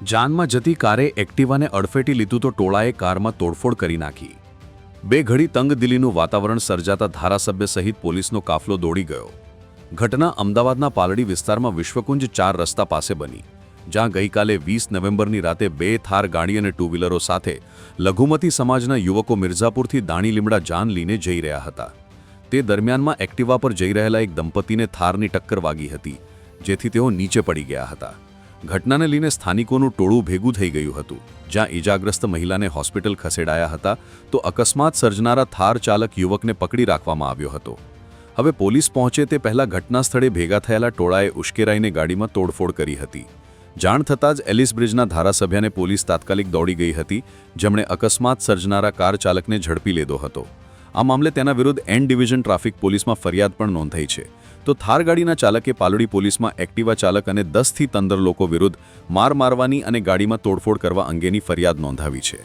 જાનમાં જતી કારે એક્ટિવાને અડફેટી લીધું તો ટોળાએ કારમાં તોડફોડ કરી નાખી. બે ઘડી તંગદિલીનું વાતાવરણ સર્જાતા ધારાસભ્ય સહિત પોલીસનો કાફલો દોડી ગયો. ઘટના અમદાવાદના પાલડી વિસ્તારમાં વિશ્વકુંજ 4 રસ્તા પાસે બની, જ્યાં ગઈકાલે 20 નવેમ્બરની રાતે 2 થાર ગાડી અને ટુ વ્હીલરો સાથે લઘુમતી સમાજના યુવકો મિર્ઝાપુરથી દાણી લીમડા જાન લઈને જઈ રહ્યા હતા. તે દરમિયાનમાં એક્ટિવા પર જઈ રહેલા એક દંપતીને થારની ટક્કર વાગી હતી, જેથી તેઓ નીચે પડી ગયા હતા. ઘટનાને લઈને સ્થાનિકોનું ટોળું ભેગું થઈ ગયું હતું, જ્યાં ઈજાગ્રસ્ત મહિલાને હોસ્પિટલ ખસેડાયા હતા તો અકસ્માત સર્જનારા થાર ચાલક યુવકને પકડી રાખવામાં આવ્યો હતો. હવે પોલીસ પહોંચે તે પહેલા ઘટના સ્થળે ભેગા થયેલા ટોળાએ ઉશ્કેરાઈને ગાડીમાં તોડફોડ કરી હતી. જાણ થતાં જ એલિસ બ્રિજના ધારાસભ્યને પોલીસ તાત્કાલિક દોડી ગઈ હતી, જેમણે અકસ્માત સર્જનારા કાર ચાલકને ઝડપી લીધો હતો. આ મામલે તેના વિરુદ્ધ એન ડિવિઝન ટ્રાફિક પોલીસમાં ફરિયાદ પણ નોંધાઈ છે. તો થાર ગાડીના ચાલકે પાલડી પોલીસમાં એક્ટિવા ચાલક અને 10થી 15 લોકો વિરુદ્ધ માર મારવાની અને ગાડીમાં તોડફોડ કરવા અંગેની ફરિયાદ નોંધાવી છે.